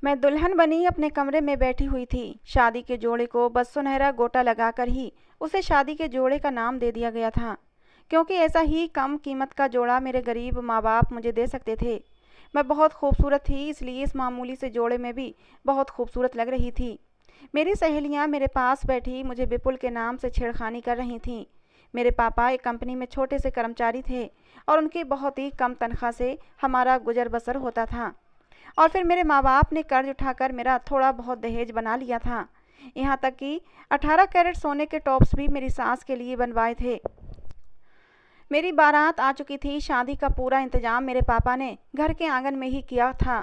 मैं दुल्हन बनी अपने कमरे में बैठी हुई थी। शादी के जोड़े को बस सुनहरा गोटा लगाकर ही उसे शादी के जोड़े का नाम दे दिया गया था, क्योंकि ऐसा ही कम कीमत का जोड़ा मेरे गरीब माँ बाप मुझे दे सकते थे। मैं बहुत खूबसूरत थी, इसलिए इस मामूली से जोड़े में भी बहुत खूबसूरत लग रही थी। मेरी सहेलियाँ मेरे पास बैठी मुझे विपुल के नाम से छेड़खानी कर रही थीं। मेरे पापा एक कंपनी में छोटे से कर्मचारी थे और उनकी बहुत ही कम तनख्वाह से हमारा गुजर बसर होता था। और फिर मेरे माँ बाप ने कर्ज उठाकर मेरा थोड़ा बहुत दहेज बना लिया था। यहाँ तक कि 18 कैरेट सोने के टॉप्स भी मेरी सास के लिए बनवाए थे। मेरी बारात आ चुकी थी। शादी का पूरा इंतजाम मेरे पापा ने घर के आंगन में ही किया था,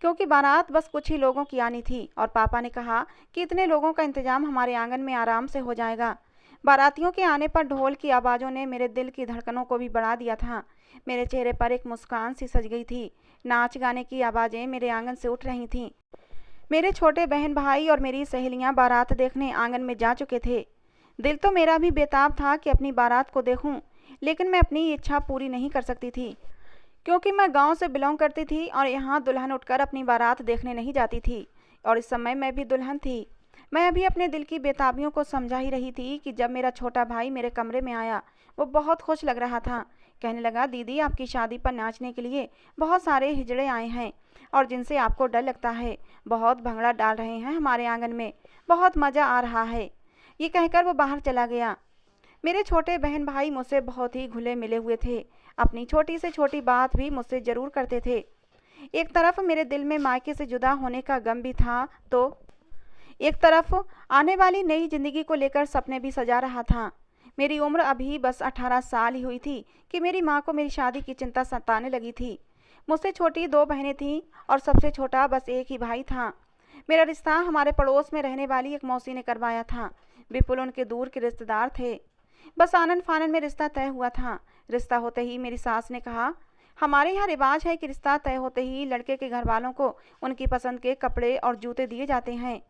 क्योंकि बारात बस कुछ ही लोगों की आनी थी और पापा ने कहा कि इतने लोगों का इंतजाम हमारे आंगन में आराम से हो जाएगा। बारातियों के आने पर ढोल की आवाज़ों ने मेरे दिल की धड़कनों को भी बढ़ा दिया था। मेरे चेहरे पर एक मुस्कान सी सज गई थी। नाच गाने की आवाज़ें मेरे आंगन से उठ रही थीं। मेरे छोटे बहन भाई और मेरी सहेलियां बारात देखने आंगन में जा चुके थे। दिल तो मेरा भी बेताब था कि अपनी बारात को देखूं, लेकिन मैं अपनी इच्छा पूरी नहीं कर सकती थी, क्योंकि मैं गांव से बिलोंग करती थी और यहाँ दुल्हन उठकर अपनी बारात देखने नहीं जाती थी। और इस समय मैं भी दुल्हन थी। मैं अभी अपने दिल की बेताबियों को समझा ही रही थी कि जब मेरा छोटा भाई मेरे कमरे में आया। वो बहुत खुश लग रहा था। कहने लगा, दीदी आपकी शादी पर नाचने के लिए बहुत सारे हिजड़े आए हैं और जिनसे आपको डर लगता है। बहुत भंगड़ा डाल रहे हैं हमारे आंगन में, बहुत मज़ा आ रहा है। ये कहकर वो बाहर चला गया। मेरे छोटे बहन भाई मुझसे बहुत ही घुले मिले हुए थे। अपनी छोटी से छोटी बात भी मुझसे ज़रूर करते थे। एक तरफ मेरे दिल में मायके से जुदा होने का गम भी था, तो एक तरफ आने वाली नई जिंदगी को लेकर सपने भी सजा रहा था। मेरी उम्र अभी बस 18 साल ही हुई थी कि मेरी माँ को मेरी शादी की चिंता सताने लगी थी। मुझसे छोटी 2 बहनें थीं और सबसे छोटा बस एक ही भाई था। मेरा रिश्ता हमारे पड़ोस में रहने वाली एक मौसी ने करवाया था। विपुल उनके दूर के रिश्तेदार थे। बस आनन फानन में रिश्ता तय हुआ था। रिश्ता होते ही मेरी सास ने कहा, हमारे यहाँ रिवाज है कि रिश्ता तय होते ही लड़के के घर वालों को उनकी पसंद के कपड़े और जूते दिए जाते हैं।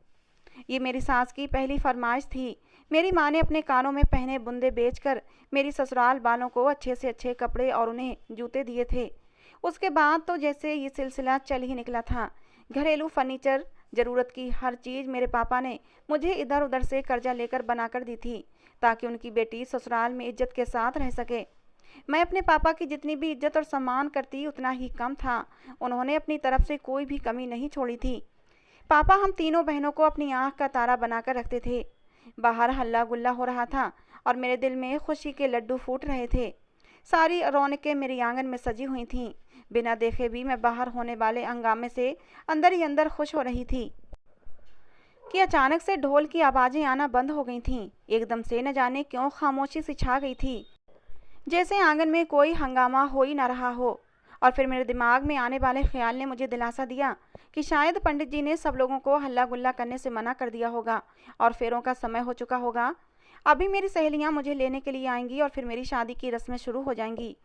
ये मेरी सास की पहली फरमाइश थी। मेरी माँ ने अपने कानों में पहने बुंदे बेचकर मेरी ससुराल वालों को अच्छे से अच्छे कपड़े और उन्हें जूते दिए थे। उसके बाद तो जैसे ये सिलसिला चल ही निकला था। घरेलू फर्नीचर, ज़रूरत की हर चीज़ मेरे पापा ने मुझे इधर उधर से कर्जा लेकर बनाकर दी थी, ताकि उनकी बेटी ससुराल में इज्जत के साथ रह सके। मैं अपने पापा की जितनी भी इज्जत और सम्मान करती उतना ही कम था। उन्होंने अपनी तरफ से कोई भी कमी नहीं छोड़ी थी। पापा हम तीनों बहनों को अपनी आँख का तारा बनाकर रखते थे। बाहर हल्ला गुल्ला हो रहा था और मेरे दिल में खुशी के लड्डू फूट रहे थे। सारी रौनकें मेरी आंगन में सजी हुई थीं। बिना देखे भी मैं बाहर होने वाले हंगामे से अंदर ही अंदर खुश हो रही थी कि अचानक से ढोल की आवाज़ें आना बंद हो गई थीं। एकदम से न जाने क्यों खामोशी सी छा गई थी, जैसे आंगन में कोई हंगामा हो ही ना रहा हो। और फिर मेरे दिमाग में आने वाले ख्याल ने मुझे दिलासा दिया कि शायद पंडित जी ने सब लोगों को हल्ला गुल्ला करने से मना कर दिया होगा और फेरों का समय हो चुका होगा। अभी मेरी सहेलियां मुझे लेने के लिए आएंगी और फिर मेरी शादी की रस्में शुरू हो जाएंगी।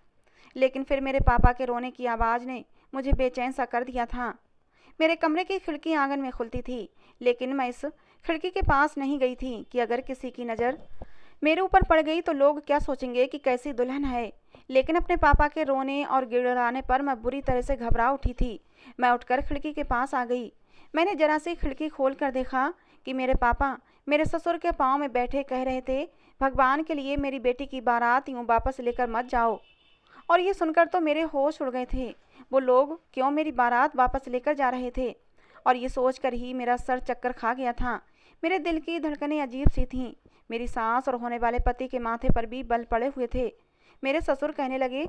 लेकिन फिर मेरे पापा के रोने की आवाज़ ने मुझे बेचैन सा कर दिया था। मेरे कमरे की खिड़की आंगन में खुलती थी, लेकिन मैं इस खिड़की के पास नहीं गई थी कि अगर किसी की नज़र मेरे ऊपर पड़ गई तो लोग क्या सोचेंगे कि कैसी दुल्हन है। लेकिन अपने पापा के रोने और गिड़गिड़ाने पर मैं बुरी तरह से घबरा उठी थी। मैं उठकर खिड़की के पास आ गई। मैंने जरा सी खिड़की खोल कर देखा कि मेरे पापा मेरे ससुर के पाँव में बैठे कह रहे थे, भगवान के लिए मेरी बेटी की बारात यूँ वापस लेकर मत जाओ। और ये सुनकर तो मेरे होश उड़ गए थे। वो लोग क्यों मेरी बारात वापस लेकर जा रहे थे? और ये सोचकर ही मेरा सर चक्कर खा गया था। मेरे दिल की धड़कनें अजीब सी थीं। मेरी सास और होने वाले पति के माथे पर भी बल पड़े हुए थे। मेरे ससुर कहने लगे,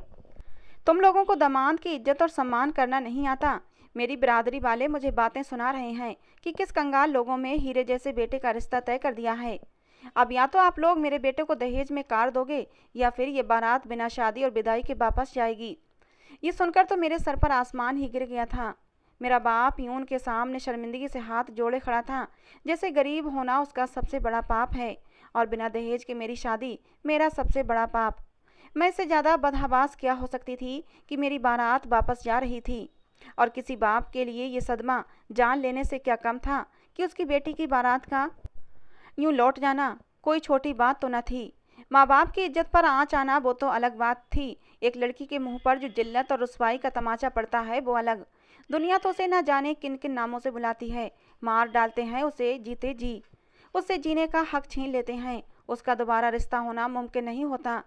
तुम लोगों को दामाद की इज्जत और सम्मान करना नहीं आता। मेरी बिरादरी वाले मुझे बातें सुना रहे हैं कि किस कंगाल लोगों में हीरे जैसे बेटे का रिश्ता तय कर दिया है। अब या तो आप लोग मेरे बेटे को दहेज में कार दोगे या फिर ये बारात बिना शादी और विदाई के वापस जाएगी। ये सुनकर तो मेरे सर पर आसमान ही गिर गया था। मेरा बाप यूं उनके सामने शर्मिंदगी से हाथ जोड़े खड़ा था, जैसे गरीब होना उसका सबसे बड़ा पाप है और बिना दहेज के मेरी शादी मेरा सबसे बड़ा पाप। मैं इससे ज़्यादा बदहवास क्या हो सकती थी कि मेरी बारात वापस जा रही थी। और किसी बाप के लिए ये सदमा जान लेने से क्या कम था कि उसकी बेटी की बारात का यूं लौट जाना कोई छोटी बात तो न थी। माँ बाप की इज्जत पर आँच आना वो तो अलग बात थी। एक लड़की के मुंह पर जो जिल्लत और रुसवाई का तमाचा पड़ता है वो अलग। दुनिया तो उसे न जाने किन किन नामों से बुलाती है। मार डालते हैं उसे जीते जी, उससे जीने का हक छीन लेते हैं, उसका दोबारा रिश्ता होना मुमकिन नहीं होता।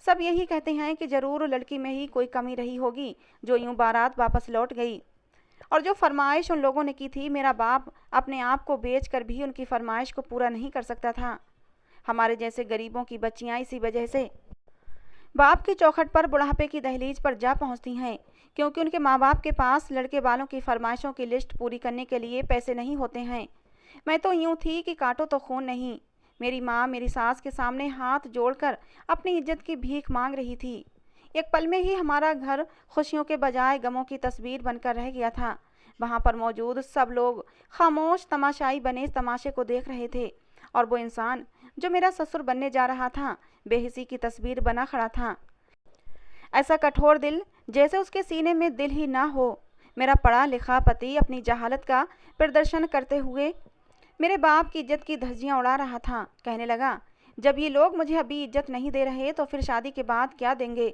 सब यही कहते हैं कि जरूर लड़की में ही कोई कमी रही होगी जो यूं बारात वापस लौट गई। और जो फरमाइश उन लोगों ने की थी, मेरा बाप अपने आप को बेच कर भी उनकी फरमाइश को पूरा नहीं कर सकता था। हमारे जैसे गरीबों की बच्चियां इसी वजह से बाप की चौखट पर बुढ़ापे की दहलीज पर जा पहुंचती हैं, क्योंकि उनके माँ बाप के पास लड़के वालों की फरमाइशों की लिस्ट पूरी करने के लिए पैसे नहीं होते हैं। मैं तो यूं थी कि काटो तो खून नहीं। मेरी माँ मेरी सास के सामने हाथ जोड़कर अपनी इज्जत की भीख मांग रही थी। एक पल में ही हमारा घर खुशियों के बजाय गमों की तस्वीर बनकर रह गया था। वहाँ पर मौजूद सब लोग खामोश तमाशाई बने तमाशे को देख रहे थे, और वो इंसान जो मेरा ससुर बनने जा रहा था बेहिसी की तस्वीर बना खड़ा था। ऐसा कठोर दिल जैसे उसके सीने में दिल ही ना हो। मेरा पढ़ा लिखा पति अपनी जहालत का प्रदर्शन करते हुए मेरे बाप की इज्जत की धज्जियां उड़ा रहा था। कहने लगा, जब ये लोग मुझे अभी इज्जत नहीं दे रहे तो फिर शादी के बाद क्या देंगे।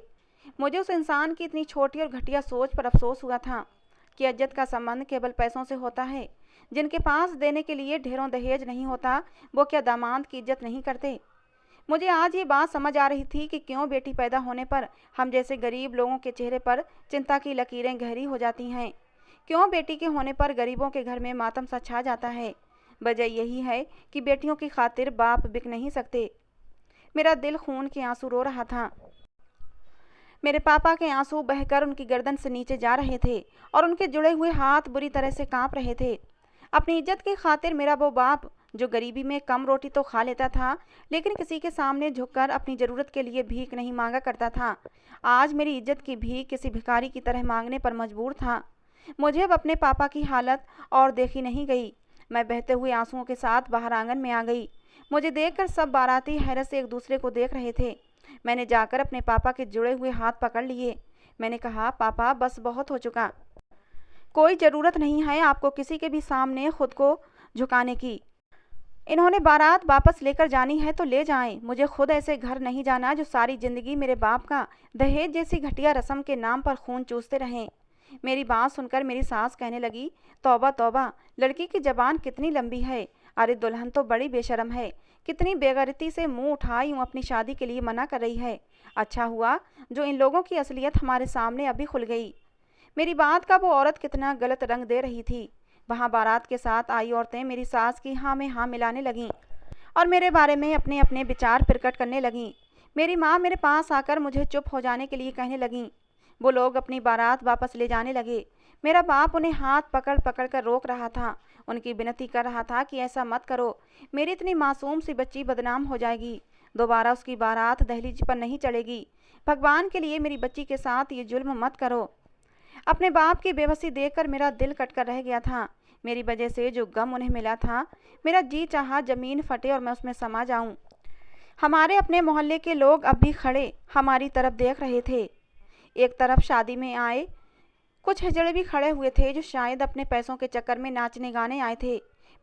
मुझे उस इंसान की इतनी छोटी और घटिया सोच पर अफसोस हुआ था कि इज्जत का संबंध केवल पैसों से होता है। जिनके पास देने के लिए ढेरों दहेज नहीं होता, वो क्या दामाद की इज्जत नहीं करते। मुझे आज ये बात समझ आ रही थी कि क्यों बेटी पैदा होने पर हम जैसे गरीब लोगों के चेहरे पर चिंता की लकीरें गहरी हो जाती हैं। क्यों बेटी के होने पर गरीबों के घर में मातम सा छा जाता है। वजह यही है कि बेटियों की खातिर बाप बिक नहीं सकते। मेरा दिल खून के आंसू रो रहा था। मेरे पापा के आंसू बहकर उनकी गर्दन से नीचे जा रहे थे और उनके जुड़े हुए हाथ बुरी तरह से कांप रहे थे। अपनी इज्जत की खातिर मेरा वो बाप जो गरीबी में कम रोटी तो खा लेता था, लेकिन किसी के सामने झुककर अपनी ज़रूरत के लिए भीख नहीं मांगा करता था, आज मेरी इज्जत की भीख किसी भिखारी की तरह मांगने पर मजबूर था। मुझे अब अपने पापा की हालत और देखी नहीं गई। मैं बहते हुए आंसुओं के साथ बाहर आंगन में आ गई। मुझे देखकर सब बाराती हैरत से एक दूसरे को देख रहे थे। मैंने जाकर अपने पापा के जुड़े हुए हाथ पकड़ लिए। मैंने कहा, पापा बस बहुत हो चुका। कोई ज़रूरत नहीं है आपको किसी के भी सामने खुद को झुकाने की। इन्होंने बारात वापस लेकर जानी है तो ले जाएं। मुझे खुद ऐसे घर नहीं जाना जो सारी ज़िंदगी मेरे बाप का दहेज जैसी घटिया रस्म के नाम पर खून चूसते रहें। मेरी बात सुनकर मेरी सास कहने लगी, तौबा तौबा, लड़की की ज़बान कितनी लंबी है। अरे दुल्हन तो बड़ी बेशर्म है, कितनी बेगैरती से मुंह उठाई यूँ अपनी शादी के लिए मना कर रही है। अच्छा हुआ जो इन लोगों की असलियत हमारे सामने अभी खुल गई। मेरी बात का वो औरत कितना गलत रंग दे रही थी। वहाँ बारात के साथ आई औरतें मेरी सास की हाँ में हाँ मिलाने लगीं और मेरे बारे में अपने अपने विचार प्रकट करने लगीं। मेरी माँ मेरे पास आकर मुझे चुप हो जाने के लिए कहने लगीं। वो लोग अपनी बारात वापस ले जाने लगे। मेरा बाप उन्हें हाथ पकड़ पकड़ कर रोक रहा था, उनकी विनती कर रहा था कि ऐसा मत करो, मेरी इतनी मासूम सी बच्ची बदनाम हो जाएगी, दोबारा उसकी बारात दहलीज पर नहीं चलेगी। भगवान के लिए मेरी बच्ची के साथ ये जुल्म मत करो। अपने बाप की बेबसी देखकर मेरा दिल कटकर रह गया था। मेरी वजह से जो गम उन्हें मिला था, मेरा जी चाहा जमीन फटे और मैं उसमें समा जाऊं। हमारे अपने मोहल्ले के लोग अब भी खड़े हमारी तरफ देख रहे थे। एक तरफ शादी में आए कुछ हिजड़े भी खड़े हुए थे जो शायद अपने पैसों के चक्कर में नाचने गाने आए थे।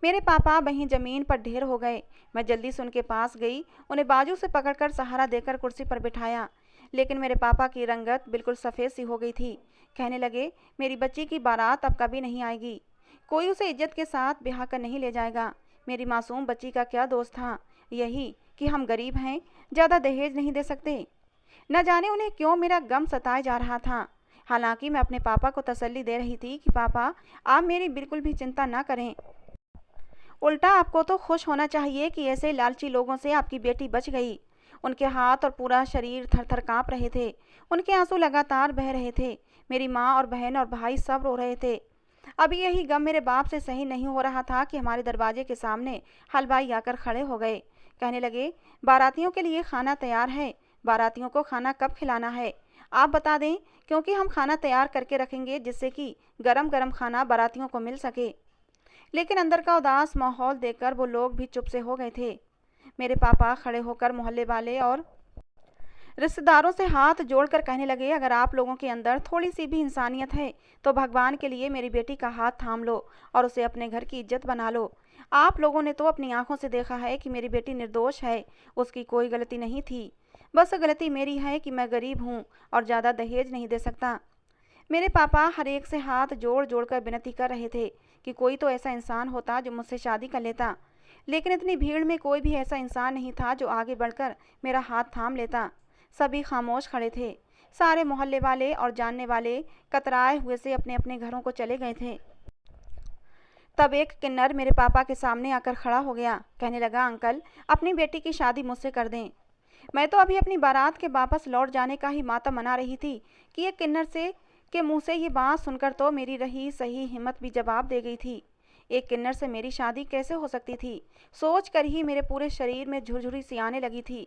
मेरे पापा वहीं ज़मीन पर ढेर हो गए। मैं जल्दी से उनके पास गई, उन्हें बाजू से पकड़कर सहारा देकर कुर्सी पर बिठाया। लेकिन मेरे पापा की रंगत बिल्कुल सफ़ेद सी हो गई थी। कहने लगे, मेरी बच्ची की बारात अब कभी नहीं आएगी, कोई उसे इज्जत के साथ ब्याह कर नहीं ले जाएगा। मेरी मासूम बच्ची का क्या दोष था, यही कि हम गरीब हैं, ज़्यादा दहेज नहीं दे सकते। न जाने उन्हें क्यों मेरा गम सताए जा रहा था। हालांकि मैं अपने पापा को तसल्ली दे रही थी कि पापा आप मेरी बिल्कुल भी चिंता ना करें, उल्टा आपको तो खुश होना चाहिए कि ऐसे लालची लोगों से आपकी बेटी बच गई। उनके हाथ और पूरा शरीर थर थर काँप रहे थे, उनके आंसू लगातार बह रहे थे। मेरी माँ और बहन और भाई सब रो रहे थे। अभी यही गम मेरे बाप से सही नहीं हो रहा था कि हमारे दरवाजे के सामने हलवाई आकर खड़े हो गए। कहने लगे, बारातियों के लिए खाना तैयार है, बारातियों को खाना कब खिलाना है आप बता दें, क्योंकि हम खाना तैयार करके रखेंगे जिससे कि गरम गरम खाना बारातियों को मिल सके। लेकिन अंदर का उदास माहौल देखकर वो लोग भी चुप से हो गए थे। मेरे पापा खड़े होकर मोहल्ले वाले और रिश्तेदारों से हाथ जोड़कर कहने लगे, अगर आप लोगों के अंदर थोड़ी सी भी इंसानियत है तो भगवान के लिए मेरी बेटी का हाथ थाम लो और उसे अपने घर की इज्जत बना लो। आप लोगों ने तो अपनी आंखों से देखा है कि मेरी बेटी निर्दोष है, उसकी कोई गलती नहीं थी। बस गलती मेरी है कि मैं गरीब हूँ और ज़्यादा दहेज नहीं दे सकता। मेरे पापा हर एक से हाथ जोड़ जोड़ कर विनती कर रहे थे कि कोई तो ऐसा इंसान होता जो मुझसे शादी कर लेता, लेकिन इतनी भीड़ में कोई भी ऐसा इंसान नहीं था जो आगे बढ़कर मेरा हाथ थाम लेता। सभी खामोश खड़े थे। सारे मोहल्ले वाले और जानने वाले कतराए हुए से अपने अपने घरों को चले गए थे। तब एक किन्नर मेरे पापा के सामने आकर खड़ा हो गया। कहने लगा, अंकल, अपनी बेटी की शादी मुझसे कर दें। मैं तो अभी अपनी बारात के वापस लौट जाने का ही मातम मना रही थी कि एक किन्नर से के मुंह से ये बात सुनकर तो मेरी रही सही हिम्मत भी जवाब दे गई थी। एक किन्नर से मेरी शादी कैसे हो सकती थी, सोच कर ही मेरे पूरे शरीर में झुरझुरी सी आने लगी थी।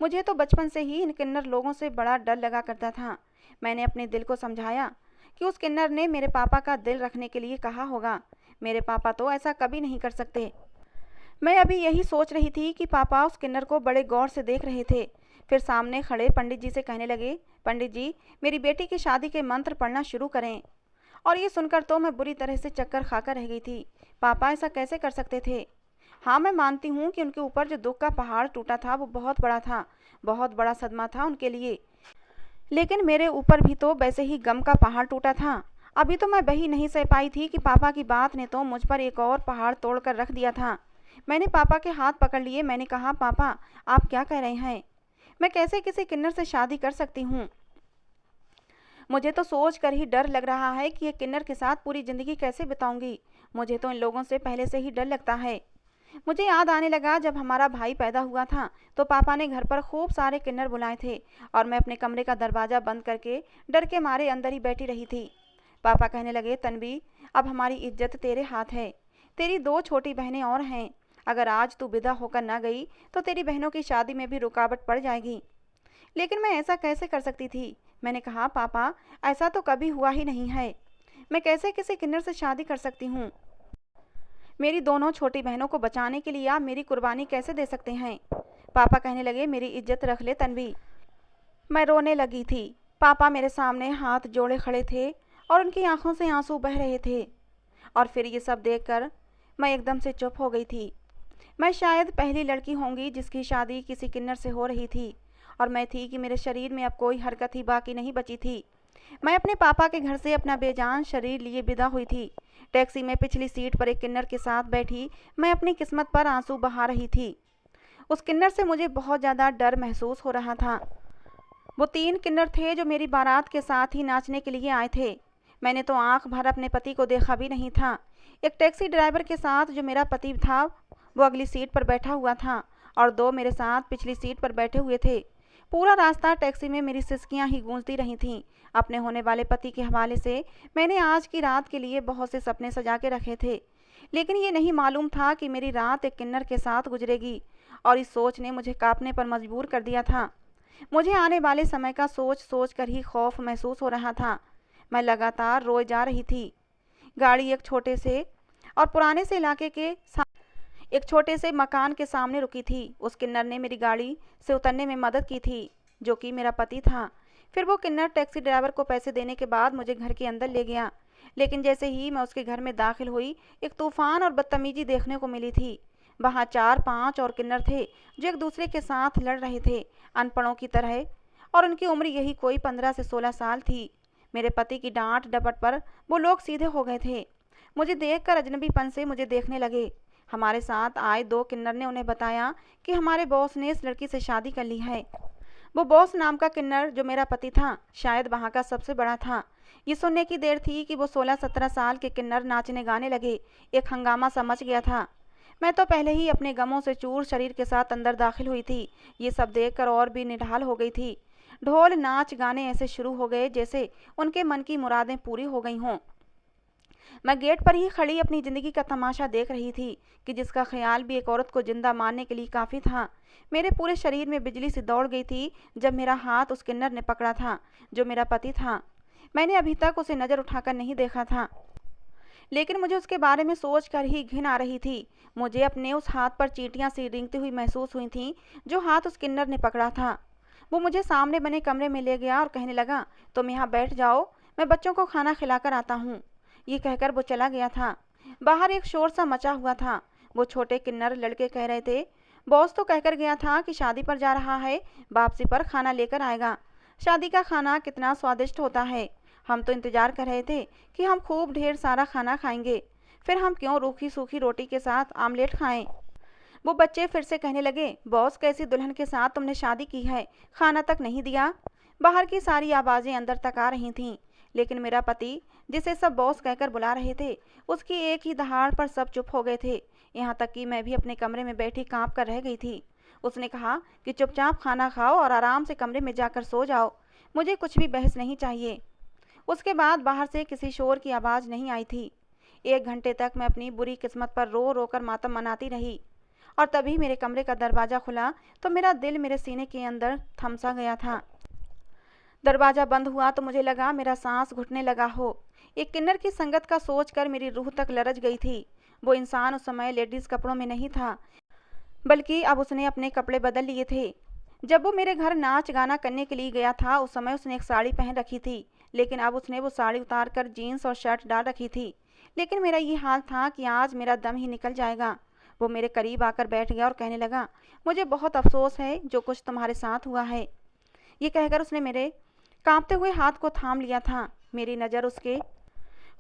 मुझे तो बचपन से ही इन किन्नर लोगों से बड़ा डर लगा करता था। मैंने अपने दिल को समझाया कि उस किन्नर ने मेरे पापा का दिल रखने के लिए कहा होगा। मेरे पापा तो ऐसा कभी नहीं कर सकते। मैं अभी यही सोच रही थी कि पापा उस किन्नर को बड़े गौर से देख रहे थे। फिर सामने खड़े पंडित जी से कहने लगे, पंडित जी, मेरी बेटी की शादी के मंत्र पढ़ना शुरू करें। और ये सुनकर तो मैं बुरी तरह से चक्कर खाकर रह गई थी। पापा ऐसा कैसे कर सकते थे? हाँ, मैं मानती हूँ कि उनके ऊपर जो दुख का पहाड़ टूटा था वो बहुत बड़ा था, बहुत बड़ा सदमा था उनके लिए। लेकिन मेरे ऊपर भी तो वैसे ही गम का पहाड़ टूटा था। अभी तो मैं वही नहीं सह पाई थी कि पापा की बात ने तो मुझ पर एक और पहाड़ तोड़कर रख दिया था। मैंने पापा के हाथ पकड़ लिए। मैंने कहा, पापा, आप क्या कह रहे हैं? मैं कैसे किसी किन्नर से शादी कर सकती हूँ? मुझे तो सोच कर ही डर लग रहा है कि ये किन्नर के साथ पूरी ज़िंदगी कैसे बिताऊंगी। मुझे तो इन लोगों से पहले से ही डर लगता है। मुझे याद आने लगा, जब हमारा भाई पैदा हुआ था तो पापा ने घर पर खूब सारे किन्नर बुलाए थे और मैं अपने कमरे का दरवाज़ा बंद करके डर के मारे अंदर ही बैठी रही थी। पापा कहने लगे, तन्वी, अब हमारी इज्जत तेरे हाथ है। तेरी 2 छोटी बहनें और हैं। अगर आज तू विदा होकर ना गई तो तेरी बहनों की शादी में भी रुकावट पड़ जाएगी। लेकिन मैं ऐसा कैसे कर सकती थी? मैंने कहा, पापा, ऐसा तो कभी हुआ ही नहीं है। मैं कैसे किसी किन्नर से शादी कर सकती हूँ? मेरी दोनों छोटी बहनों को बचाने के लिए आप मेरी कुर्बानी कैसे दे सकते हैं? पापा कहने लगे, मेरी इज्जत रख ले तन्वी। मैं रोने लगी थी। पापा मेरे सामने हाथ जोड़े खड़े थे और उनकी आंखों से आंसू बह रहे थे। और फिर ये सब देखकर मैं एकदम से चुप हो गई थी। मैं शायद पहली लड़की होंगी जिसकी शादी किसी किन्नर से हो रही थी और मैं थी कि मेरे शरीर में अब कोई हरकत ही बाकी नहीं बची थी। मैं अपने पापा के घर से अपना बेजान शरीर लिए विदा हुई थी। टैक्सी में पिछली सीट पर एक किन्नर के साथ बैठी मैं अपनी किस्मत पर आंसू बहा रही थी। उस किन्नर से मुझे बहुत ज़्यादा डर महसूस हो रहा था। वो 3 किन्नर थे जो मेरी बारात के साथ ही नाचने के लिए आए थे। मैंने तो आंख भर अपने पति को देखा भी नहीं था। एक टैक्सी ड्राइवर के साथ जो मेरा पति था वो अगली सीट पर बैठा हुआ था और 2 मेरे साथ पिछली सीट पर बैठे हुए थे। पूरा रास्ता टैक्सी में मेरी सिसकियां ही गूंजती रही थीं। अपने होने वाले पति के हवाले से मैंने आज की रात के लिए बहुत से सपने सजा के रखे थे, लेकिन ये नहीं मालूम था कि मेरी रात एक किन्नर के साथ गुजरेगी। और इस सोच ने मुझे कांपने पर मजबूर कर दिया था। मुझे आने वाले समय का सोच सोच कर ही खौफ महसूस हो रहा था। मैं लगातार रोए जा रही थी। गाड़ी एक छोटे से और पुराने से इलाके के एक छोटे से मकान के सामने रुकी थी। उस किन्नर ने मेरी गाड़ी से उतरने में मदद की थी, जो कि मेरा पति था। फिर वो किन्नर टैक्सी ड्राइवर को पैसे देने के बाद मुझे घर के अंदर ले गया। लेकिन जैसे ही मैं उसके घर में दाखिल हुई, एक तूफान और बदतमीजी देखने को मिली थी। वहाँ 4-5 और किन्नर थे जो एक दूसरे के साथ लड़ रहे थे, अनपढ़ों की तरह, और उनकी उम्र यही कोई 15 से 16 साल थी। मेरे पति की डांट डपट पर वो लोग सीधे हो गए थे। मुझे देखकर अजनबीपन से मुझे देखने लगे। हमारे साथ आए 2 किन्नर ने उन्हें बताया कि हमारे बॉस ने इस लड़की से शादी कर ली है। वो बॉस नाम का किन्नर जो मेरा पति था, शायद वहाँ का सबसे बड़ा था। ये सुनने की देर थी कि वो 16-17 साल के किन्नर नाचने गाने लगे। एक हंगामा सा मच गया था। मैं तो पहले ही अपने गमों से चूर शरीर के साथ अंदर दाखिल हुई थी। ये सब देखकर और भी निढाल हो गई थी। ढोल नाच गाने ऐसे शुरू हो गए जैसे उनके मन की मुरादें पूरी हो गई हों। मैं गेट पर ही खड़ी अपनी ज़िंदगी का तमाशा देख रही थी कि जिसका ख्याल भी एक औरत को जिंदा मारने के लिए काफ़ी था। मेरे पूरे शरीर में बिजली सी दौड़ गई थी जब मेरा हाथ उस किन्नर ने पकड़ा था जो मेरा पति था। मैंने अभी तक उसे नज़र उठाकर नहीं देखा था, लेकिन मुझे उसके बारे में सोच कर ही घिन आ रही थी। मुझे अपने उस हाथ पर चींटियां सी रेंगती हुई महसूस हुई थीं जो हाथ उस किन्नर ने पकड़ा था। वो मुझे सामने बने कमरे में ले गया और कहने लगा, तुम यहाँ बैठ जाओ, मैं बच्चों को खाना खिलाकर आता हूँ। ये कहकर वो चला गया था। बाहर एक शोर सा मचा हुआ था। वो छोटे किन्नर लड़के कह रहे थे, बॉस तो कहकर गया था कि शादी पर जा रहा है, वापसी पर खाना लेकर आएगा। शादी का खाना कितना स्वादिष्ट होता है। हम तो इंतजार कर रहे थे कि हम खूब ढेर सारा खाना खाएंगे, फिर हम क्यों रूखी सूखी रोटी के साथ आमलेट खाएं। वो बच्चे फिर से कहने लगे, बॉस कैसी दुल्हन के साथ तुमने शादी की है, खाना तक नहीं दिया। बाहर की सारी आवाज़ें अंदर तक आ रही थीं, लेकिन मेरा पति, जिसे सब बॉस कहकर बुला रहे थे, उसकी एक ही दहाड़ पर सब चुप हो गए थे। यहाँ तक कि मैं भी अपने कमरे में बैठी कांप कर रह गई थी। उसने कहा कि चुपचाप खाना खाओ और आराम से कमरे में जाकर सो जाओ, मुझे कुछ भी बहस नहीं चाहिए। उसके बाद बाहर से किसी शोर की आवाज़ नहीं आई थी। 1 घंटे तक मैं अपनी बुरी किस्मत पर रो रो कर मातम मनाती रही, और तभी मेरे कमरे का दरवाज़ा खुला तो मेरा दिल मेरे सीने के अंदर थम सा गया था। दरवाज़ा बंद हुआ तो मुझे लगा मेरा सांस घुटने लगा हो। एक किन्नर की संगत का सोचकर मेरी रूह तक लरज गई थी। वो इंसान उस समय लेडीज़ कपड़ों में नहीं था, बल्कि अब उसने अपने कपड़े बदल लिए थे। जब वो मेरे घर नाच गाना करने के लिए गया था, उस समय उसने एक साड़ी पहन रखी थी, लेकिन अब उसने वो साड़ी उतार कर जीन्स और शर्ट डाल रखी थी। लेकिन मेरा ये हाल था कि आज मेरा दम ही निकल जाएगा। वो मेरे करीब आकर बैठ गया और कहने लगा, मुझे बहुत अफसोस है जो कुछ तुम्हारे साथ हुआ है। ये कहकर उसने मेरे कांपते हुए हाथ को थाम लिया था। मेरी नज़र उसके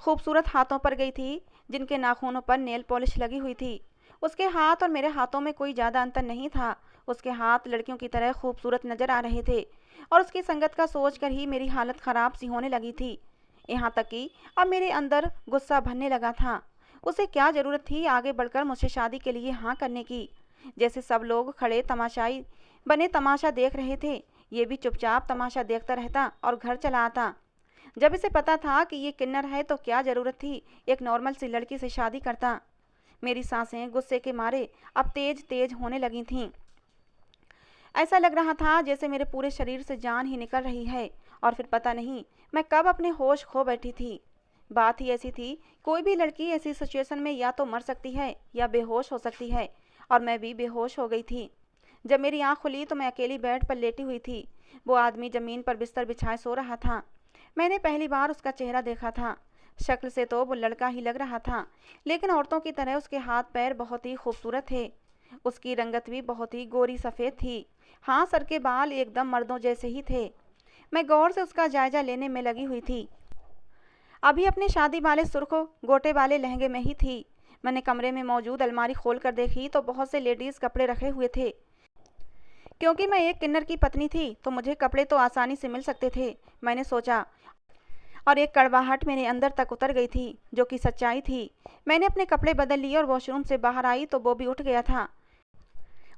खूबसूरत हाथों पर गई थी, जिनके नाखूनों पर नेल पॉलिश लगी हुई थी। उसके हाथ और मेरे हाथों में कोई ज़्यादा अंतर नहीं था। उसके हाथ लड़कियों की तरह खूबसूरत नज़र आ रहे थे, और उसकी संगत का सोचकर ही मेरी हालत ख़राब सी होने लगी थी। यहाँ तक कि अब मेरे अंदर गुस्सा भरने लगा था। उसे क्या ज़रूरत थी आगे बढ़कर मुझसे शादी के लिए हाँ करने की। जैसे सब लोग खड़े तमाशाई बने तमाशा देख रहे थे, ये भी चुपचाप तमाशा देखता रहता और घर चला आता। जब इसे पता था कि ये किन्नर है तो क्या ज़रूरत थी एक नॉर्मल सी लड़की से शादी करता। मेरी सांसें गुस्से के मारे अब तेज तेज होने लगी थीं। ऐसा लग रहा था जैसे मेरे पूरे शरीर से जान ही निकल रही है, और फिर पता नहीं मैं कब अपने होश खो बैठी थी। बात ही ऐसी थी, कोई भी लड़की ऐसी सिचुएशन में या तो मर सकती है या बेहोश हो सकती है, और मैं भी बेहोश हो गई थी। जब मेरी आँख खुली तो मैं अकेली बेड पर लेटी हुई थी। वो आदमी ज़मीन पर बिस्तर बिछाए सो रहा था। मैंने पहली बार उसका चेहरा देखा था। शक्ल से तो वो लड़का ही लग रहा था, लेकिन औरतों की तरह उसके हाथ पैर बहुत ही खूबसूरत थे। उसकी रंगत भी बहुत ही गोरी सफ़ेद थी। हाँ, सर के बाल एकदम मर्दों जैसे ही थे। मैं गौर से उसका जायजा लेने में लगी हुई थी। अभी अपने शादी वाले सुर्ख गोटे वाले लहंगे में ही थी। मैंने कमरे में मौजूद अलमारी खोल कर देखी तो बहुत से लेडीज़ कपड़े रखे हुए थे। क्योंकि मैं एक किन्नर की पत्नी थी तो मुझे कपड़े तो आसानी से मिल सकते थे, मैंने सोचा, और एक कड़वाहट मेरे अंदर तक उतर गई थी, जो कि सच्चाई थी। मैंने अपने कपड़े बदल लिए और वॉशरूम से बाहर आई तो बॉबी उठ गया था।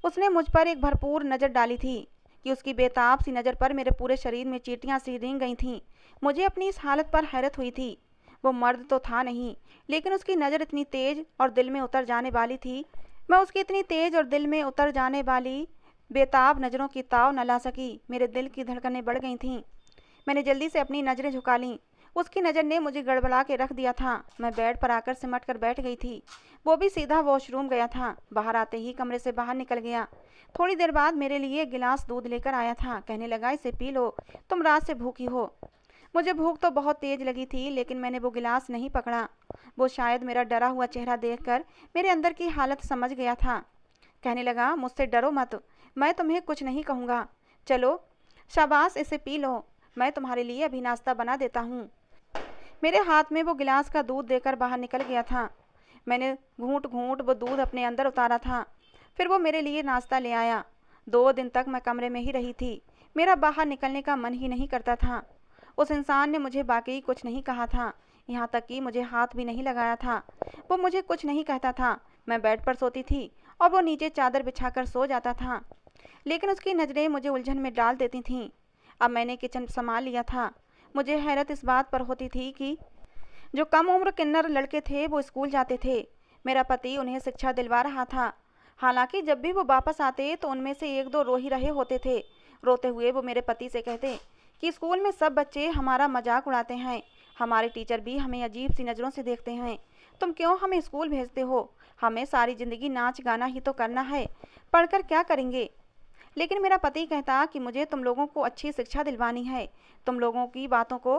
उसने मुझ पर एक भरपूर नज़र डाली थी कि उसकी बेताब सी नज़र पर मेरे पूरे शरीर में चींटियां सी रेंग गई थीं। मुझे अपनी इस हालत पर हैरत हुई थी। वो मर्द तो था नहीं, लेकिन उसकी नज़र इतनी तेज और दिल में उतर जाने वाली थी। मैं उसकी इतनी तेज और दिल में उतर जाने वाली बेताब नज़रों की ताव न ला सकी। मेरे दिल की धड़कनें बढ़ गई थीं। मैंने जल्दी से अपनी नज़रें झुका लीं। उसकी नज़र ने मुझे गड़बड़ा के रख दिया था। मैं बेड पर आकर सिमट कर बैठ गई थी। वो भी सीधा वॉशरूम गया था। बाहर आते ही कमरे से बाहर निकल गया। थोड़ी देर बाद मेरे लिए एक गिलास दूध लेकर आया था। कहने लगा, इसे पी लो, तुम रात से भूखी हो। मुझे भूख तो बहुत तेज लगी थी, लेकिन मैंने वो गिलास नहीं पकड़ा। वो शायद मेरा डरा हुआ चेहरा देखकर मेरे अंदर की हालत समझ गया था। कहने लगा, मुझसे डरो मत, मैं तुम्हें कुछ नहीं कहूँगा। चलो, शाबाश, इसे पी लो, मैं तुम्हारे लिए अभी नाश्ता बना देता हूँ। मेरे हाथ में वो गिलास का दूध देकर बाहर निकल गया था। मैंने घूंट घूंट वो दूध अपने अंदर उतारा था। फिर वो मेरे लिए नाश्ता ले आया। 2 दिन तक मैं कमरे में ही रही थी। मेरा बाहर निकलने का मन ही नहीं करता था। उस इंसान ने मुझे बाकी कुछ नहीं कहा था, यहाँ तक कि मुझे हाथ भी नहीं लगाया था। वो मुझे कुछ नहीं कहता था। मैं बेड पर सोती थी और वो नीचे चादर बिछाकर सो जाता था, लेकिन उसकी नज़रें मुझे उलझन में डाल देती थीं। अब मैंने किचन संभाल लिया था। मुझे हैरत इस बात पर होती थी कि जो कम उम्र किन्नर लड़के थे वो स्कूल जाते थे। मेरा पति उन्हें शिक्षा दिलवा रहा था। हालांकि जब भी वो वापस आते तो उनमें से 1-2 रो ही रहे होते थे। रोते हुए वो मेरे पति से कहते कि स्कूल में सब बच्चे हमारा मजाक उड़ाते हैं, हमारे टीचर भी हमें अजीब सी नज़रों से देखते हैं, तुम क्यों हमें स्कूल भेजते हो? हमें सारी ज़िंदगी नाच गाना ही तो करना है, पढ़कर क्या करेंगे? लेकिन मेरा पति कहता कि मुझे तुम लोगों को अच्छी शिक्षा दिलवानी है। तुम लोगों की बातों को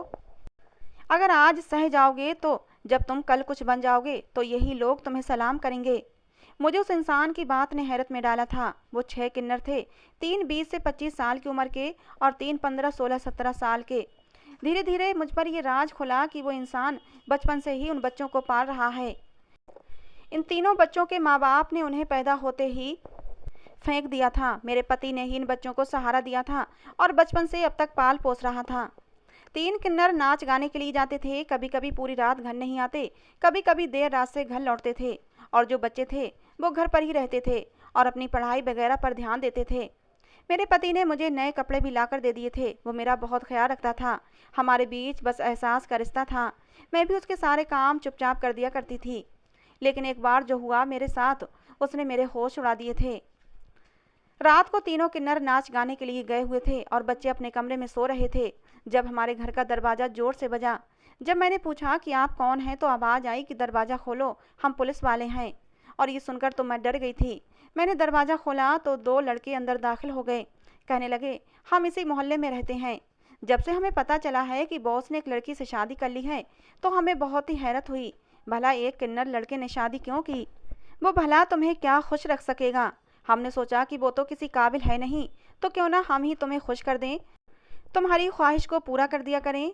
अगर आज सह जाओगे तो जब तुम कल कुछ बन जाओगे तो यही लोग तुम्हें सलाम करेंगे। मुझे उस इंसान की बात ने हैरत में डाला था। वो 6 किन्नर थे, 3 20 से 25 साल की उम्र के और 3 15 16 17 साल के। धीरे धीरे मुझ पर ये राज खुला कि वो इंसान बचपन से ही उन बच्चों को पाल रहा है। इन तीनों बच्चों के माँ बाप ने उन्हें पैदा होते ही फेंक दिया था। मेरे पति ने ही इन बच्चों को सहारा दिया था और बचपन से अब तक पाल पोस रहा था। 3 किन्नर नाच गाने के लिए जाते थे। कभी कभी पूरी रात घर नहीं आते, कभी कभी देर रात से घर लौटते थे। और जो बच्चे थे वो घर पर ही रहते थे और अपनी पढ़ाई वगैरह पर ध्यान देते थे। मेरे पति ने मुझे नए कपड़े भी लाकर दे दिए थे। वो मेरा बहुत ख्याल रखता था। हमारे बीच बस एहसास का रिश्ता था। मैं भी उसके सारे काम चुपचाप कर दिया करती थी। लेकिन एक बार जो हुआ मेरे साथ, उसने मेरे होश उड़ा दिए थे। रात को तीनों किन्नर नाच गाने के लिए गए हुए थे और बच्चे अपने कमरे में सो रहे थे जब हमारे घर का दरवाज़ा जोर से बजा। जब मैंने पूछा कि आप कौन हैं तो आवाज़ आई कि दरवाज़ा खोलो, हम पुलिस वाले हैं। और ये सुनकर तो मैं डर गई थी। मैंने दरवाज़ा खोला तो 2 लड़के अंदर दाखिल हो गए। कहने लगे, हम इसी मोहल्ले में रहते हैं। जब से हमें पता चला है कि बॉस ने एक लड़की से शादी कर ली है तो हमें बहुत ही हैरत हुई। भला एक किन्नर लड़के ने शादी क्यों की? वो भला तुम्हें क्या खुश रख सकेगा? हमने सोचा कि वो तो किसी काबिल है नहीं, तो क्यों ना हम ही तुम्हें खुश कर दें, तुम्हारी ख्वाहिश को पूरा कर दिया करें।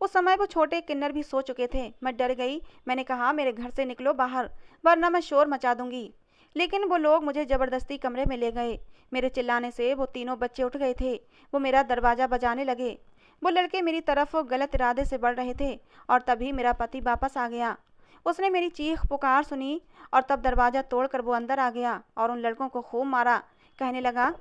उस समय वो छोटे किन्नर भी सो चुके थे। मैं डर गई। मैंने कहा, मेरे घर से निकलो बाहर, वरना मैं शोर मचा दूंगी। लेकिन वो लोग मुझे ज़बरदस्ती कमरे में ले गए। मेरे चिल्लाने से वो तीनों बच्चे उठ गए थे। वो मेरा दरवाज़ा बजाने लगे। वो लड़के मेरी तरफ गलत इरादे से बढ़ रहे थे और तभी मेरा पति वापस आ गया। उसने मेरी चीख पुकार सुनी और तब दरवाज़ा तोड़कर वो अंदर आ गया और उन लड़कों को खूब मारा। कहने लगा,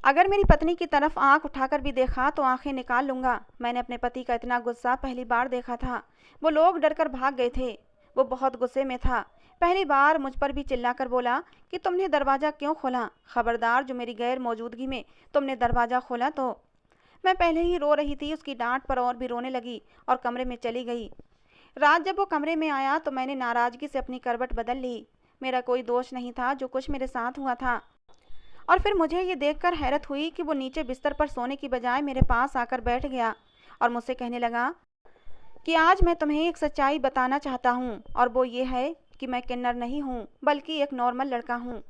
अगर मेरी पत्नी की तरफ आंख उठाकर भी देखा तो आंखें निकाल लूँगा। मैंने अपने पति का इतना गुस्सा पहली बार देखा था। वो लोग डरकर भाग गए थे। वो बहुत गुस्से में था। पहली बार मुझ पर भी चिल्लाकर बोला कि तुमने दरवाज़ा क्यों खोला? खबरदार, जो मेरी गैर मौजूदगी में तुमने दरवाज़ा खोला तो। मैं पहले ही रो रही थी, उसकी डांट पर और भी रोने लगी और कमरे में चली गई। रात जब वो कमरे में आया तो मैंने नाराज़गी से अपनी करवट बदल ली। मेरा कोई दोष नहीं था जो कुछ मेरे साथ हुआ था। और फिर मुझे ये देखकर हैरत हुई कि वो नीचे बिस्तर पर सोने की बजाय मेरे पास आकर बैठ गया और मुझसे कहने लगा कि आज मैं तुम्हें एक सच्चाई बताना चाहता हूँ, और वो ये है कि मैं किन्नर नहीं हूँ बल्कि एक नॉर्मल लड़का हूँ।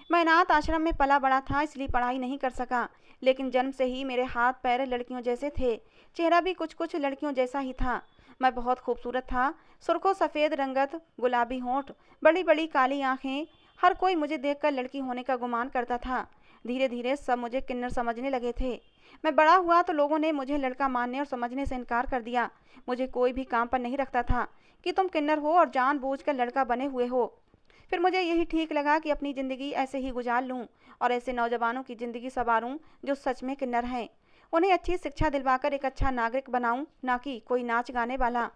मैं अनाथ आश्रम में पला बड़ा था, इसलिए पढ़ाई नहीं कर सका। लेकिन जन्म से ही मेरे हाथ पैर लड़कियों जैसे थे, चेहरा भी कुछ कुछ लड़कियों जैसा ही था। मैं बहुत खूबसूरत था। सुर्खों सफ़ेद रंगत, गुलाबी होंठ, बड़ी बड़ी काली आँखें। हर कोई मुझे देखकर लड़की होने का गुमान करता था। धीरे धीरे सब मुझे किन्नर समझने लगे थे। मैं बड़ा हुआ तो लोगों ने मुझे लड़का मानने और समझने से इनकार कर दिया। मुझे कोई भी काम पर नहीं रखता था कि तुम किन्नर हो और जानबूझकर लड़का बने हुए हो। फिर मुझे यही ठीक लगा कि अपनी ज़िंदगी ऐसे ही गुजार लूँ और ऐसे नौजवानों की ज़िंदगी संवारूँ जो सच में किन्नर हैं। उन्हें अच्छी शिक्षा दिलवाकर एक अच्छा नागरिक बनाऊँ, ना कि कोई नाच गाने वाला।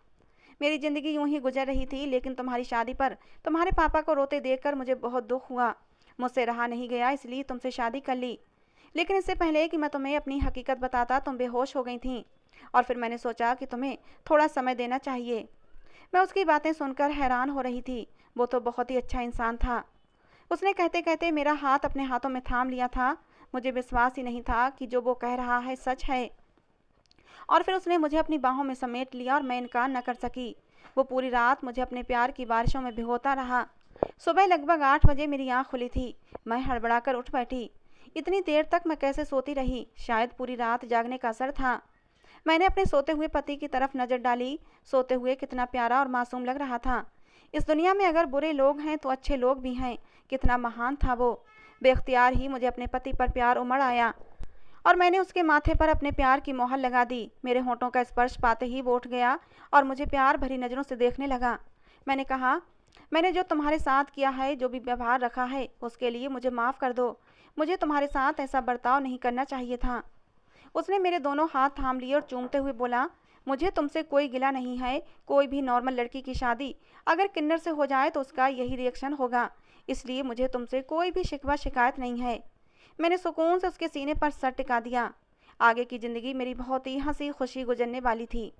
मेरी ज़िंदगी यूं ही गुजर रही थी, लेकिन तुम्हारी शादी पर तुम्हारे पापा को रोते देखकर मुझे बहुत दुख हुआ। मुझसे रहा नहीं गया, इसलिए तुमसे शादी कर ली। लेकिन इससे पहले कि मैं तुम्हें अपनी हकीकत बताता तुम बेहोश हो गई थीं और फिर मैंने सोचा कि तुम्हें थोड़ा समय देना चाहिए। मैं उसकी बातें सुनकर हैरान हो रही थी। वो तो बहुत ही अच्छा इंसान था। उसने कहते कहते मेरा हाथ अपने हाथों में थाम लिया था। मुझे विश्वास ही नहीं था कि जो वो कह रहा है सच है। और फिर उसने मुझे अपनी बाहों में समेट लिया और मैं इनकार न कर सकी। वो पूरी रात मुझे अपने प्यार की बारिशों में भिगोता रहा। सुबह लगभग 8 बजे मेरी आँख खुली थी। मैं हड़बड़ाकर उठ बैठी। इतनी देर तक मैं कैसे सोती रही? शायद पूरी रात जागने का असर था। मैंने अपने सोते हुए पति की तरफ नज़र डाली। सोते हुए कितना प्यारा और मासूम लग रहा था। इस दुनिया में अगर बुरे लोग हैं तो अच्छे लोग भी हैं। कितना महान था वो। बेख्तियार ही मुझे अपने पति पर प्यार उमड़ आया और मैंने उसके माथे पर अपने प्यार की मोहर लगा दी। मेरे होंठों का स्पर्श पाते ही वो उठ गया और मुझे प्यार भरी नज़रों से देखने लगा। मैंने कहा, मैंने जो तुम्हारे साथ किया है, जो भी व्यवहार रखा है, उसके लिए मुझे माफ़ कर दो। मुझे तुम्हारे साथ ऐसा बर्ताव नहीं करना चाहिए था। उसने मेरे दोनों हाथ थाम लिए और चूमते हुए बोला, मुझे तुमसे कोई गिला नहीं है। कोई भी नॉर्मल लड़की की शादी अगर किन्नर से हो जाए तो उसका यही रिएक्शन होगा। इसलिए मुझे तुमसे कोई भी शिकवा शिकायत नहीं है। मैंने सुकून से उसके सीने पर सर टिका दिया। आगे की ज़िंदगी मेरी बहुत ही हंसी खुशी गुजरने वाली थी।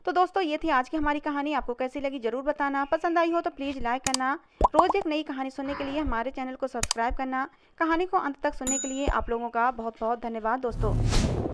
तो दोस्तों, ये थी आज की हमारी कहानी। आपको कैसी लगी ज़रूर बताना। पसंद आई हो तो प्लीज़ लाइक करना। रोज़ एक नई कहानी सुनने के लिए हमारे चैनल को सब्सक्राइब करना। कहानी को अंत तक सुनने के लिए आप लोगों का बहुत बहुत धन्यवाद दोस्तों।